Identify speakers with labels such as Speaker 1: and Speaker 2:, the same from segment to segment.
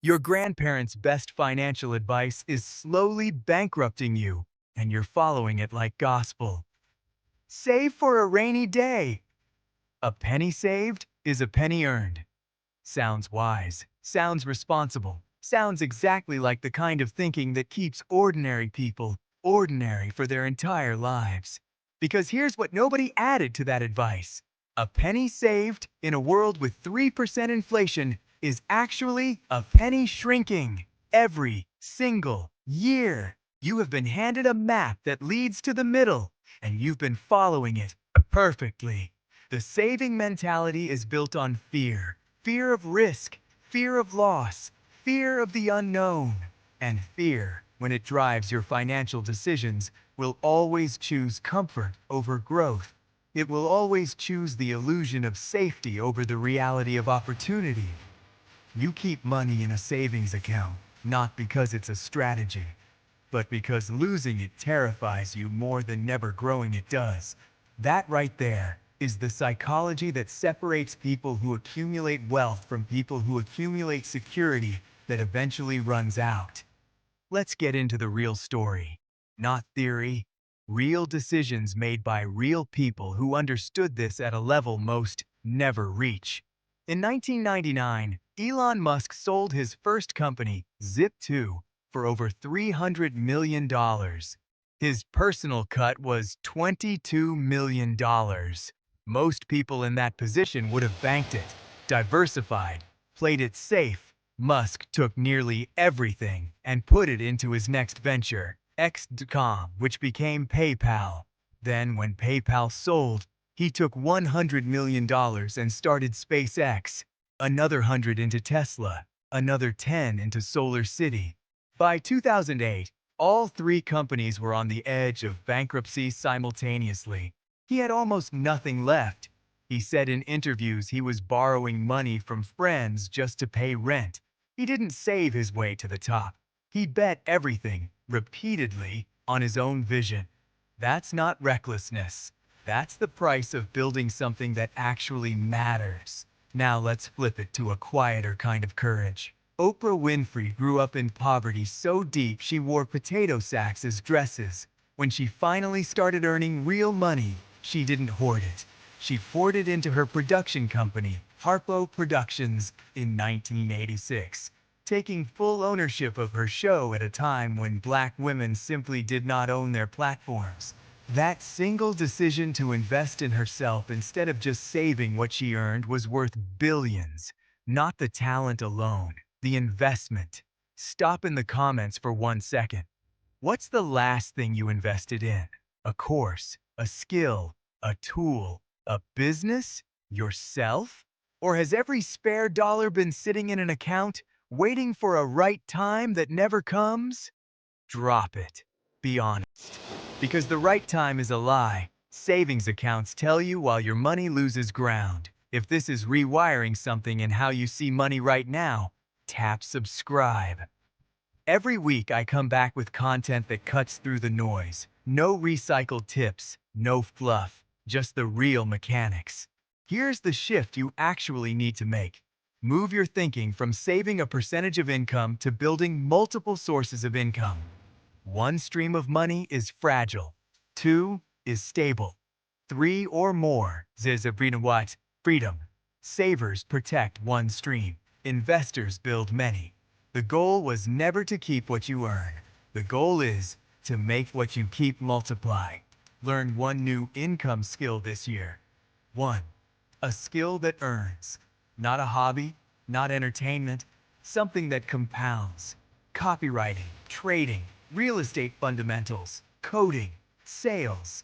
Speaker 1: Your grandparents' best financial advice is slowly bankrupting you, and you're following it like gospel. Save for a rainy day. A penny saved is a penny earned. Sounds wise, sounds responsible, sounds exactly like the kind of thinking that keeps ordinary people ordinary for their entire lives. Because here's what nobody added to that advice. A penny saved in a world with 3% inflation is actually a penny shrinking. Every single year, you have been handed a map that leads to the middle, and you've been following it perfectly. The saving mentality is built on fear. Fear of risk, fear of loss, fear of the unknown, and fear, when it drives your financial decisions, will always choose comfort over growth. It will always choose the illusion of safety over the reality of opportunity. You keep money in a savings account, not because it's a strategy, but because losing it terrifies you more than never growing it does. That right there is the psychology that separates people who accumulate wealth from people who accumulate security that eventually runs out. Let's get into the real story, not theory. Real decisions made by real people who understood this at a level most never reach. In 1999, Elon Musk sold his first company, Zip2, for over $300 million. His personal cut was $22 million. Most people in that position would have banked it, diversified, played it safe. Musk took nearly everything and put it into his next venture, X.com, which became PayPal. Then, when PayPal sold, he took $100 million and started SpaceX, another 100 into Tesla, another 10 into Solar City. By 2008, all three companies were on the edge of bankruptcy simultaneously. He had almost nothing left. He said in interviews he was borrowing money from friends just to pay rent. He didn't save his way to the top. He bet everything, repeatedly, on his own vision. That's not recklessness. That's the price of building something that actually matters. Now let's flip it to a quieter kind of courage. Oprah Winfrey grew up in poverty so deep she wore potato sacks as dresses. When she finally started earning real money, she didn't hoard it. She poured it into her production company, Harpo Productions, in 1986, taking full ownership of her show at a time when black women simply did not own their platforms. That single decision to invest in herself instead of just saving what she earned was worth billions. Not the talent alone, the investment. Stop in the comments for 1 second. What's the last thing you invested in? A course, a skill, a tool, a business, yourself? Or has every spare dollar been sitting in an account, waiting for a right time that never comes? Drop it. Be honest. Because the right time is a lie. Savings accounts tell you while your money loses ground. If this is rewiring something in how you see money right now, tap subscribe. Every week I come back with content that cuts through the noise. No recycled tips, no fluff, just the real mechanics. Here's the shift you actually need to make. Move your thinking from saving a percentage of income to building multiple sources of income. One stream of money is fragile. Two is stable. Three or more is what? Freedom. Savers protect one stream. Investors build many. The goal was never to keep what you earn. The goal is to make what you keep multiply. Learn one new income skill this year. 1. A skill that earns. Not a hobby, not entertainment, something that compounds. Copywriting, trading, real estate fundamentals, coding, sales.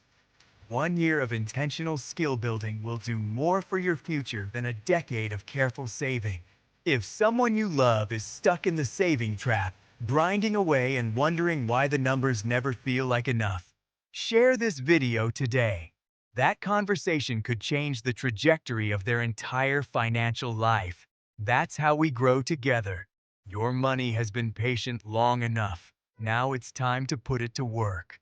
Speaker 1: 1 year of intentional skill building will do more for your future than a decade of careful saving. If someone you love is stuck in the saving trap, grinding away and wondering why the numbers never feel like enough, share this video today. That conversation could change the trajectory of their entire financial life. That's how we grow together. Your money has been patient long enough. Now it's time to put it to work.